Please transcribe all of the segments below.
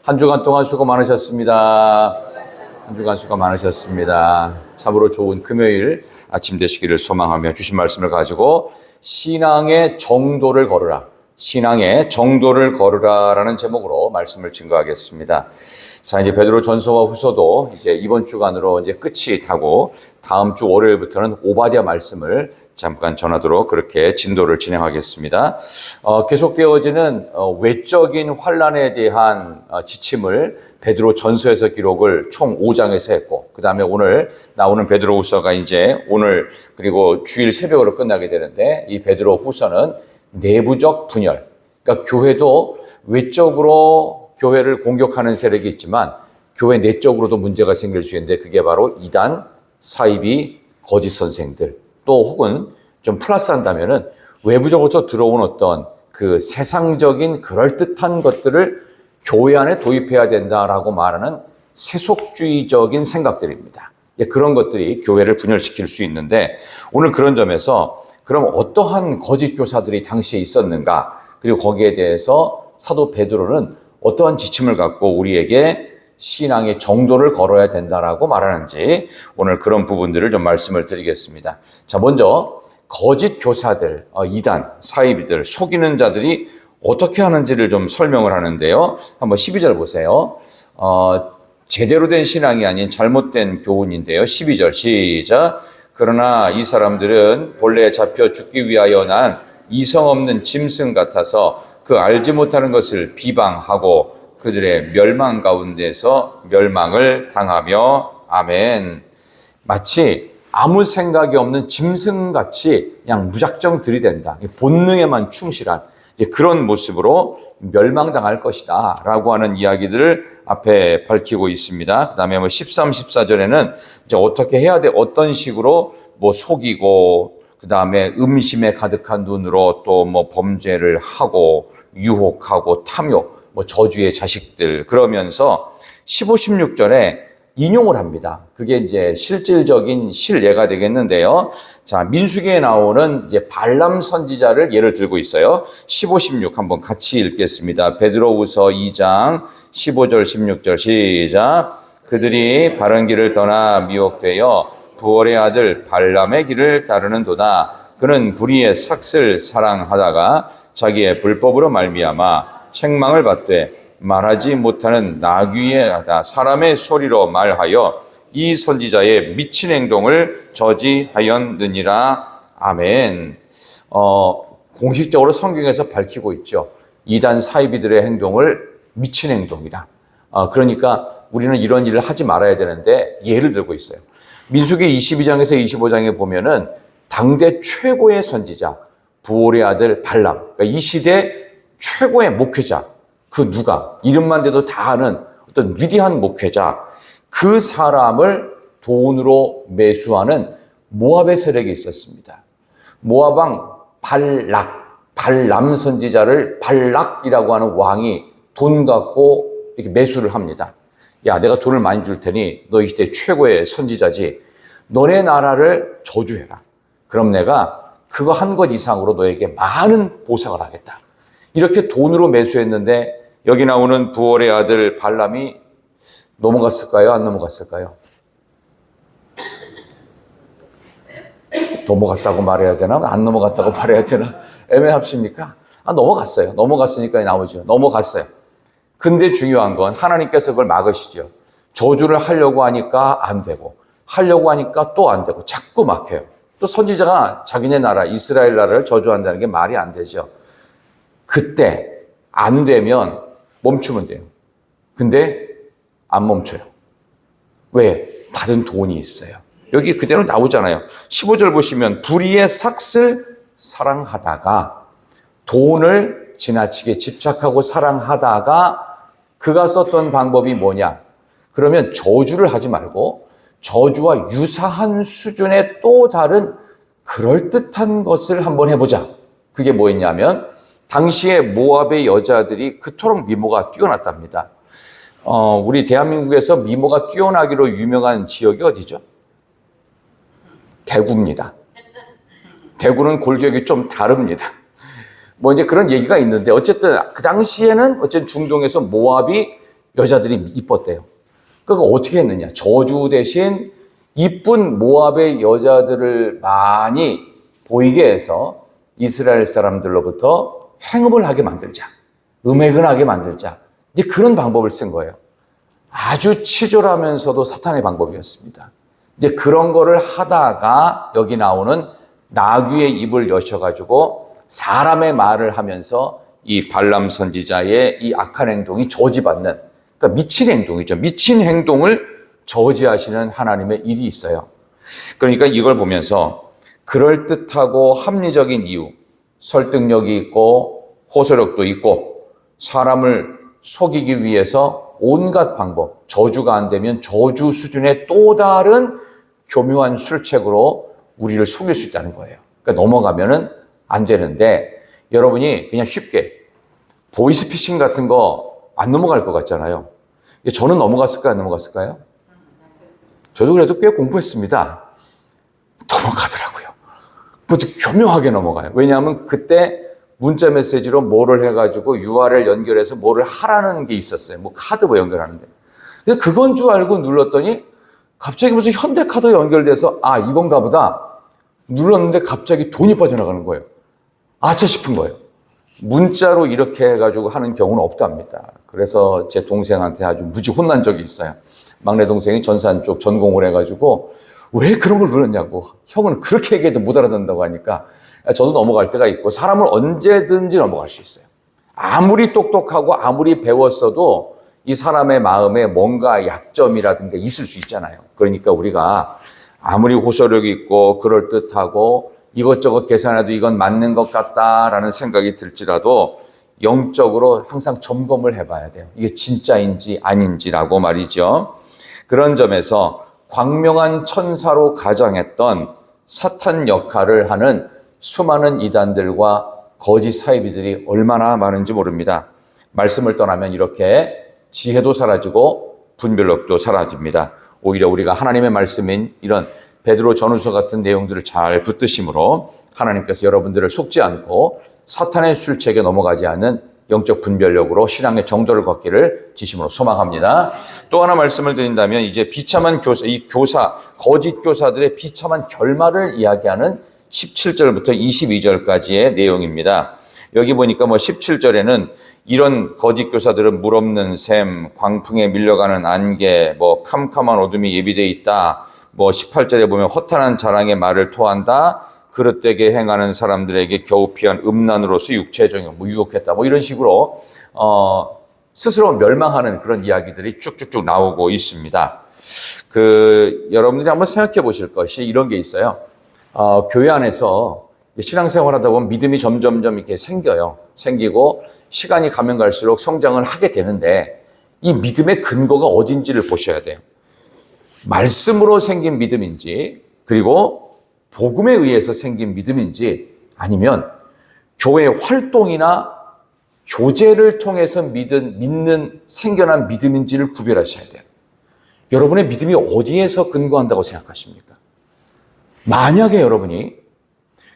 한 주간 동안 수고 많으셨습니다. 한 주간 수고 많으셨습니다. 참으로 좋은 금요일 아침 되시기를 소망하며 주신 말씀을 가지고 신앙의 정도를 걸으라. 신앙의 정도를 걸으라라는 제목으로 말씀을 증거하겠습니다. 자, 이제 베드로 전서와 후서도 이제 이번 주간으로 이제 끝이 타고 다음 주 월요일부터는 오바댜 말씀을 잠깐 전하도록 그렇게 진도를 진행하겠습니다. 계속되어지는 외적인 환난에 대한 지침을 베드로 전서에서 기록을 총 5장에서 했고, 그 다음에 오늘 나오는 베드로 후서가 이제 오늘 그리고 주일 새벽으로 끝나게 되는데, 이 베드로 후서는 내부적 분열, 그러니까 교회도 외적으로 교회를 공격하는 세력이 있지만 교회 내적으로도 문제가 생길 수 있는데, 그게 바로 이단, 사이비, 거짓 선생들, 또 혹은 좀 플러스 한다면은 외부적으로부터 들어온 어떤 그 세상적인 그럴듯한 것들을 교회 안에 도입해야 된다라고 말하는 세속주의적인 생각들입니다. 그런 것들이 교회를 분열시킬 수 있는데, 오늘 그런 점에서 그럼 어떠한 거짓 교사들이 당시에 있었는가, 그리고 거기에 대해서 사도 베드로는 어떠한 지침을 갖고 우리에게 신앙의 정도를 걸어야 된다라고 말하는지, 오늘 그런 부분들을 좀 말씀을 드리겠습니다. 자, 먼저 거짓 교사들, 이단, 사이비들, 속이는 자들이 어떻게 하는지를 좀 설명을 하는데요. 한번 12절 보세요. 제대로 된 신앙이 아닌 잘못된 교훈인데요. 12절 시작. 그러나 이 사람들은 본래 잡혀 죽기 위하여 난 이성 없는 짐승 같아서 그 알지 못하는 것을 비방하고 그들의 멸망 가운데서 멸망을 당하며, 아멘. 마치 아무 생각이 없는 짐승같이 그냥 무작정 들이댄다. 본능에만 충실한 그런 모습으로 멸망당할 것이다 라고 하는 이야기들을 앞에 밝히고 있습니다. 그 다음에 13, 14절에는 이제 어떻게 해야 돼, 어떤 식으로 속이고, 그 다음에 음심에 가득한 눈으로 또 범죄를 하고 유혹하고 탐욕, 저주의 자식들, 그러면서 15, 16절에 인용을 합니다. 그게 이제 실질적인 실예가 되겠는데요. 자, 민수기에 나오는 이제 발람 선지자를 예를 들고 있어요. 15, 16 한번 같이 읽겠습니다. 베드로후서 2장 15절, 16절 시작. 그들이 바른 길을 떠나 미혹되어 부올의 아들 발람의 길을 따르는도다. 그는 불의의 삭슬 사랑하다가 자기의 불법으로 말미암아 책망을 받되 말하지 못하는 나귀의 사람의 소리로 말하여 이 선지자의 미친 행동을 저지하였느니라. 아멘. 공식적으로 성경에서 밝히고 있죠. 이단 사이비들의 행동을 미친 행동이다. 그러니까 우리는 이런 일을 하지 말아야 되는데 예를 들고 있어요. 민수기 22장에서 25장에 보면은 당대 최고의 선지자 부올의 아들 발람, 그러니까 이 시대 최고의 목회자, 그 누가 이름만 대도 다 아는 어떤 위대한 목회자, 그 사람을 돈으로 매수하는 모압의 세력이 있었습니다. 모압 왕 발람 선지자를 발락이라고 하는 왕이 돈 갖고 이렇게 매수를 합니다. 야, 내가 돈을 많이 줄 테니 너 이 시대 최고의 선지자지, 너네 나라를 저주해라. 그럼 내가 그거 한 것 이상으로 너에게 많은 보상을 하겠다. 이렇게 돈으로 매수했는데, 여기 나오는 부올의 아들 발람이 넘어갔을까요? 안 넘어갔을까요? 넘어갔다고 말해야 되나? 안 넘어갔다고 말해야 되나? 애매합십니까? 넘어갔어요. 넘어갔으니까 나오죠. 넘어갔어요. 근데 중요한 건 하나님께서 그걸 막으시죠. 저주를 하려고 하니까 안 되고, 하려고 하니까 또 안 되고, 자꾸 막혀요. 또 선지자가 자기네 나라 이스라엘 나라를 저주한다는 게 말이 안 되죠. 그때 안 되면 멈추면 돼요. 근데 안 멈춰요. 왜? 받은 돈이 있어요. 여기 그대로 나오잖아요. 15절 보시면 불의의 삭슬 사랑하다가, 돈을 지나치게 집착하고 사랑하다가 그가 썼던 방법이 뭐냐? 그러면 저주를 하지 말고 저주와 유사한 수준의 또 다른 그럴듯한 것을 한번 해보자. 그게 뭐였냐면, 당시에 모압의 여자들이 그토록 미모가 뛰어났답니다. 우리 대한민국에서 미모가 뛰어나기로 유명한 지역이 어디죠? 대구입니다. 대구는 골격이 좀 다릅니다. 이제 그런 얘기가 있는데, 어쨌든 그 당시에는 어쨌든 중동에서 모압이 여자들이 이뻤대요. 그러니까 어떻게 했느냐. 저주 대신 이쁜 모압의 여자들을 많이 보이게 해서 이스라엘 사람들로부터 행음을 하게 만들자. 음행을 하게 만들자. 이제 그런 방법을 쓴 거예요. 아주 치졸하면서도 사탄의 방법이었습니다. 이제 그런 거를 하다가 여기 나오는 나귀의 입을 여셔가지고 사람의 말을 하면서 이 발람 선지자의 이 악한 행동이 저지받는, 그러니까 미친 행동이죠. 미친 행동을 저지하시는 하나님의 일이 있어요. 그러니까 이걸 보면서 그럴듯하고 합리적인 이유, 설득력이 있고 호소력도 있고 사람을 속이기 위해서 온갖 방법, 저주가 안 되면 저주 수준의 또 다른 교묘한 술책으로 우리를 속일 수 있다는 거예요. 그러니까 넘어가면은 안 되는데 여러분이 그냥 쉽게 보이스피싱 같은 거 안 넘어갈 것 같잖아요. 저는 넘어갔을까요? 안 넘어갔을까요? 저도 그래도 꽤 공부했습니다. 넘어가더라고요. 그것도 교묘하게 넘어가요. 왜냐하면 그때 문자 메시지로 뭐를 해가지고 URL 연결해서 뭐를 하라는 게 있었어요. 뭐 카드 뭐 연결하는데. 근데 그건 줄 알고 눌렀더니 갑자기 무슨 현대카드 연결돼서 아 이건가 보다 눌렀는데 갑자기 돈이 빠져나가는 거예요. 아차 싶은 거예요. 문자로 이렇게 해가지고 하는 경우는 없답니다. 그래서 제 동생한테 아주 무지 혼난 적이 있어요. 막내 동생이 전산 쪽 전공을 해가지고 왜 그런 걸 눌렀냐고. 형은 그렇게 얘기해도 못 알아듣는다고 하니까 저도 넘어갈 때가 있고 사람은 언제든지 넘어갈 수 있어요. 아무리 똑똑하고 아무리 배웠어도 이 사람의 마음에 뭔가 약점이라든가 있을 수 있잖아요. 그러니까 우리가 아무리 호소력이 있고 그럴듯하고 이것저것 계산해도 이건 맞는 것 같다라는 생각이 들지라도 영적으로 항상 점검을 해봐야 돼요. 이게 진짜인지 아닌지라고 말이죠. 그런 점에서 광명한 천사로 가장했던 사탄 역할을 하는 수많은 이단들과 거짓 사이비들이 얼마나 많은지 모릅니다. 말씀을 떠나면 이렇게 지혜도 사라지고 분별력도 사라집니다. 오히려 우리가 하나님의 말씀인 이런 베드로 전후서 같은 내용들을 잘 붙드심으로 하나님께서 여러분들을 속지 않고 사탄의 술책에 넘어가지 않는 영적 분별력으로 신앙의 정도를 걷기를 지심으로 소망합니다. 또 하나 말씀을 드린다면 이제 비참한 교사, 거짓 교사들의 비참한 결말을 이야기하는 17절부터 22절까지의 내용입니다. 여기 보니까 17절에는 이런 거짓 교사들은 물 없는 샘, 광풍에 밀려가는 안개, 캄캄한 어둠이 예비되어 있다. 18절에 보면 허탄한 자랑의 말을 토한다. 그릇되게 행하는 사람들에게 겨우 피한 음란으로서 육체의 정욕, 유혹했다. 이런 식으로 스스로 멸망하는 그런 이야기들이 쭉쭉쭉 나오고 있습니다. 여러분들이 한번 생각해 보실 것이 이런 게 있어요. 교회 안에서 신앙생활 하다 보면 믿음이 점점점 이렇게 생기고 시간이 가면 갈수록 성장을 하게 되는데 이 믿음의 근거가 어딘지를 보셔야 돼요. 말씀으로 생긴 믿음인지 그리고 복음에 의해서 생긴 믿음인지 아니면 교회 활동이나 교제를 통해서 믿는 생겨난 믿음인지를 구별하셔야 돼요. 여러분의 믿음이 어디에서 근거한다고 생각하십니까? 만약에 여러분이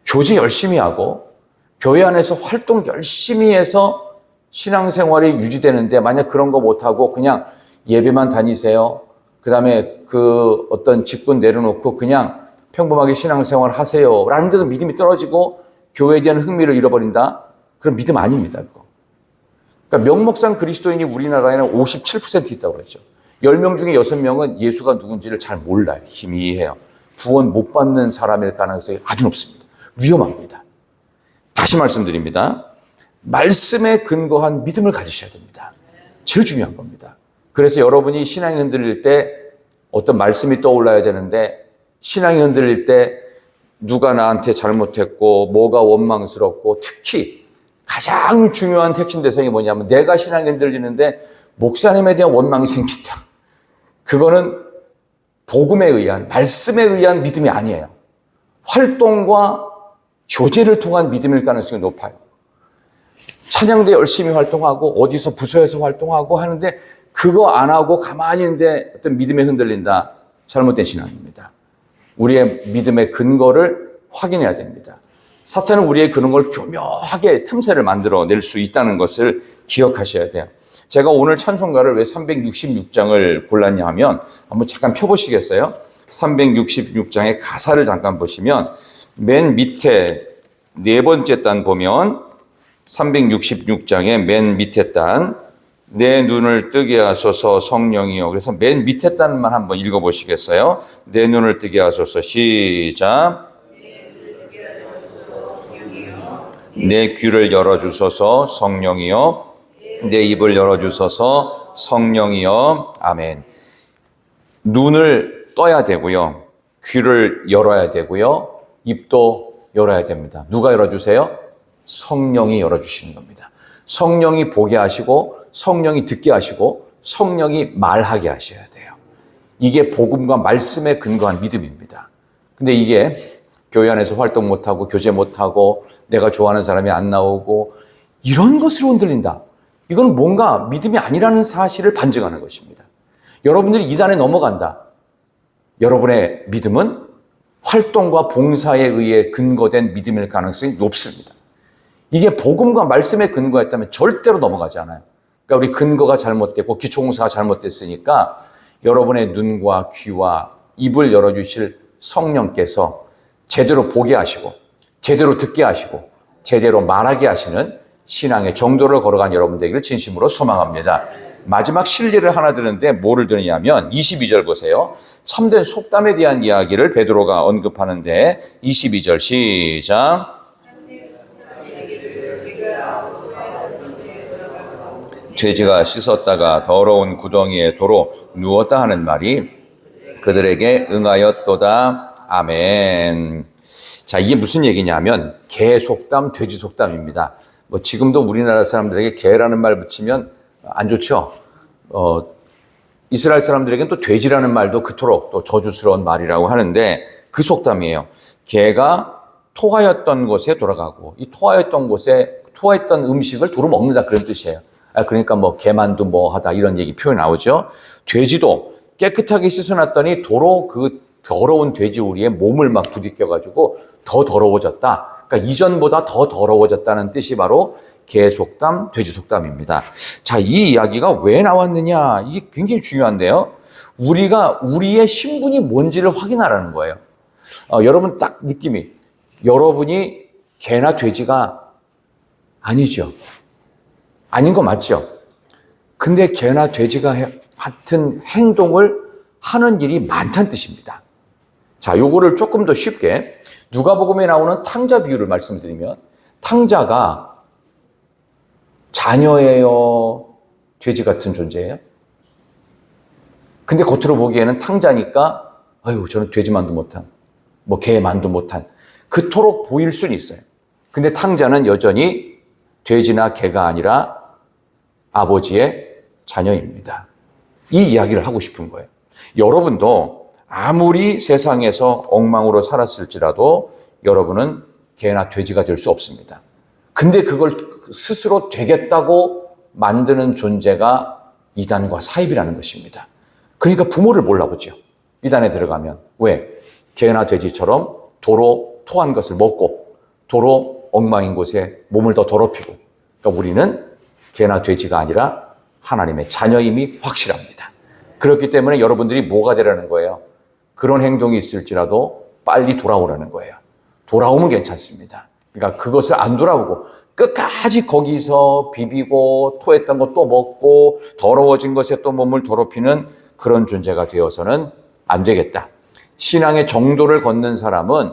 교제 열심히 하고 교회 안에서 활동 열심히 해서 신앙생활이 유지되는데 만약 그런 거 못하고 그냥 예배만 다니세요. 그 다음에 어떤 직분 내려놓고 그냥 평범하게 신앙생활 하세요. 라는 데도 믿음이 떨어지고 교회에 대한 흥미를 잃어버린다? 그럼 믿음 아닙니다. 그거. 그러니까 명목상 그리스도인이 우리나라에는 57% 있다고 그랬죠. 10명 중에 6명은 예수가 누군지를 잘 몰라요. 희미해요. 구원 못 받는 사람일 가능성이 아주 높습니다. 위험합니다. 다시 말씀드립니다. 말씀에 근거한 믿음을 가지셔야 됩니다. 제일 중요한 겁니다. 그래서 여러분이 신앙이 흔들릴 때 어떤 말씀이 떠올라야 되는데 신앙이 흔들릴 때 누가 나한테 잘못했고 뭐가 원망스럽고 특히 가장 중요한 핵심 대상이 뭐냐면 내가 신앙이 흔들리는데 목사님에 대한 원망이 생긴다. 그거는 복음에 의한 말씀에 의한 믿음이 아니에요. 활동과 교제를 통한 믿음일 가능성이 높아요. 찬양대 열심히 활동하고 어디서 부서에서 활동하고 하는데 그거 안 하고 가만히 있는데 어떤 믿음에 흔들린다. 잘못된 신앙입니다. 우리의 믿음의 근거를 확인해야 됩니다. 사탄은 우리의 근거를 교묘하게 틈새를 만들어낼 수 있다는 것을 기억하셔야 돼요. 제가 오늘 찬송가를 왜 366장을 골랐냐 하면 한번 잠깐 펴보시겠어요? 366장의 가사를 잠깐 보시면 맨 밑에 네 번째 단 보면 366장의 맨 밑에 단, 내 눈을 뜨게 하소서 성령이여. 그래서 맨 밑에 단만 한번 읽어보시겠어요? 내 눈을 뜨게 하소서. 시작. 내 귀를 열어주소서 성령이여. 내 입을 열어주소서 성령이여. 아멘. 눈을 떠야 되고요. 귀를 열어야 되고요. 입도 열어야 됩니다. 누가 열어주세요? 성령이 열어주시는 겁니다. 성령이 보게 하시고 성령이 듣게 하시고 성령이 말하게 하셔야 돼요. 이게 복음과 말씀에 근거한 믿음입니다. 근데 이게 교회 안에서 활동 못하고 교제 못하고 내가 좋아하는 사람이 안 나오고 이런 것으로 흔들린다. 이건 뭔가 믿음이 아니라는 사실을 반증하는 것입니다. 여러분들이 이단에 넘어간다. 여러분의 믿음은 활동과 봉사에 의해 근거된 믿음일 가능성이 높습니다. 이게 복음과 말씀에 근거했다면 절대로 넘어가지 않아요. 그러니까 우리 근거가 잘못됐고 기초공사가 잘못됐으니까 여러분의 눈과 귀와 입을 열어주실 성령께서 제대로 보게 하시고 제대로 듣게 하시고 제대로 말하게 하시는 신앙의 정도를 걸어간 여러분 되기를 진심으로 소망합니다. 마지막 실리를 하나 드는데 뭐를 드느냐면 22절 보세요. 참된 속담에 대한 이야기를 베드로가 언급하는데 22절 시작. 돼지가 씻었다가 더러운 구덩이에 도로 누웠다 하는 말이 그들에게 응하였도다. 아멘. 자, 이게 무슨 얘기냐면 개 속담, 돼지 속담입니다. 뭐 지금도 우리나라 사람들에게 개라는 말 붙이면 안 좋죠. 이스라엘 사람들에게는 또 돼지라는 말도 그토록 또 저주스러운 말이라고 하는데 그 속담이에요. 개가 토하였던 곳에 돌아가고 이 토하였던 음식을 도로 먹는다 그런 뜻이에요. 그러니까 뭐 개만두 뭐 하다 이런 얘기 표현 나오죠. 돼지도 깨끗하게 씻어놨더니 도로 그 더러운 돼지 우리의 몸을 막 부딪혀가지고 더 더러워졌다. 그러니까 이전보다 더 더러워졌다는 뜻이 바로 개 속담, 돼지 속담입니다. 자, 이 이야기가 왜 나왔느냐? 이게 굉장히 중요한데요. 우리가 우리의 신분이 뭔지를 확인하라는 거예요. 여러분 딱 느낌이 여러분이 개나 돼지가 아니죠. 아닌 거 맞죠? 근데 개나 돼지가 같은 행동을 하는 일이 많다는 뜻입니다. 자, 요거를 조금 더 쉽게 누가복음에 나오는 탕자 비유를 말씀드리면 탕자가 자녀예요? 돼지 같은 존재예요? 근데 겉으로 보기에는 탕자니까 아유 저는 돼지만도 못한 뭐 개만도 못한 그토록 보일 수는 있어요. 근데 탕자는 여전히 돼지나 개가 아니라 아버지의 자녀입니다. 이 이야기를 하고 싶은 거예요. 여러분도 아무리 세상에서 엉망으로 살았을지라도 여러분은 개나 돼지가 될 수 없습니다. 근데 그걸 스스로 되겠다고 만드는 존재가 이단과 사입이라는 것입니다. 그러니까 부모를 몰라보죠. 이단에 들어가면. 왜? 개나 돼지처럼 도로 토한 것을 먹고 도로 엉망인 곳에 몸을 더 더럽히고. 그러니까 우리는 개나 돼지가 아니라 하나님의 자녀임이 확실합니다. 그렇기 때문에 여러분들이 뭐가 되라는 거예요? 그런 행동이 있을지라도 빨리 돌아오라는 거예요. 돌아오면 괜찮습니다. 그러니까 그것을 안 돌아보고 끝까지 거기서 비비고 토했던 거 또 먹고 더러워진 것에 또 몸을 더럽히는 그런 존재가 되어서는 안 되겠다. 신앙의 정도를 걷는 사람은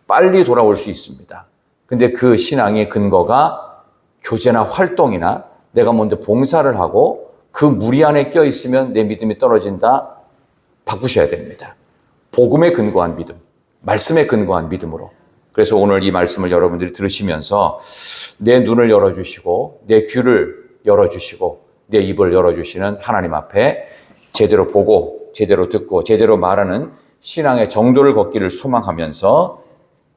빨리 돌아올 수 있습니다. 근데 그 신앙의 근거가 교제나 활동이나 내가 먼저 봉사를 하고 그 무리 안에 껴있으면 내 믿음이 떨어진다. 바꾸셔야 됩니다. 복음에 근거한 믿음, 말씀에 근거한 믿음으로. 그래서 오늘 이 말씀을 여러분들이 들으시면서 내 눈을 열어주시고 내 귀를 열어주시고 내 입을 열어주시는 하나님 앞에 제대로 보고 제대로 듣고 제대로 말하는 신앙의 정도를 걷기를 소망하면서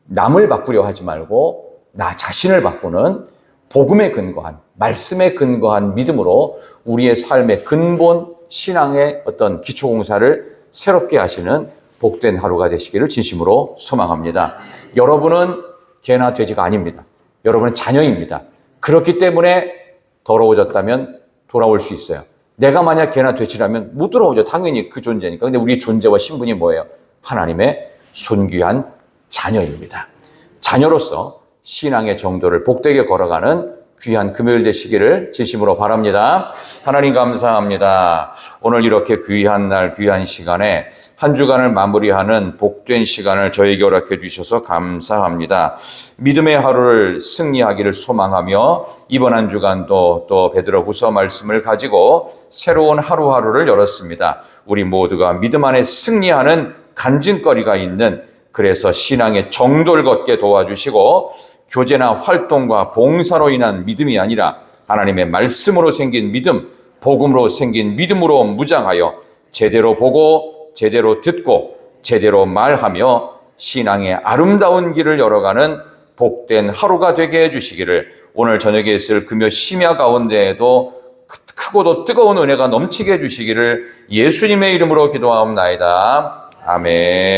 남을 바꾸려 하지 말고 나 자신을 바꾸는 복음에 근거한 말씀에 근거한 믿음으로 우리의 삶의 근본 신앙의 어떤 기초공사를 새롭게 하시는 복된 하루가 되시기를 진심으로 소망합니다. 여러분은 개나 돼지가 아닙니다. 여러분은 자녀입니다. 그렇기 때문에 더러워졌다면 돌아올 수 있어요. 내가 만약 개나 돼지라면 못 돌아오죠. 당연히 그 존재니까. 근데 우리의 존재와 신분이 뭐예요? 하나님의 존귀한 자녀입니다. 자녀로서 신앙의 정도를 복되게 걸어가는 귀한 금요일 되시기를 진심으로 바랍니다. 하나님 감사합니다. 오늘 이렇게 귀한 날, 귀한 시간에 한 주간을 마무리하는 복된 시간을 저에게 허락해 주셔서 감사합니다. 믿음의 하루를 승리하기를 소망하며 이번 한 주간도 또 베드로후서 말씀을 가지고 새로운 하루하루를 열었습니다. 우리 모두가 믿음 안에 승리하는 간증거리가 있는, 그래서 신앙의 정도를 걷게 도와주시고 교제나 활동과 봉사로 인한 믿음이 아니라 하나님의 말씀으로 생긴 믿음, 복음으로 생긴 믿음으로 무장하여 제대로 보고 제대로 듣고 제대로 말하며 신앙의 아름다운 길을 열어가는 복된 하루가 되게 해주시기를, 오늘 저녁에 있을 금요 심야 가운데에도 크고도 뜨거운 은혜가 넘치게 해주시기를 예수님의 이름으로 기도하옵나이다. 아멘.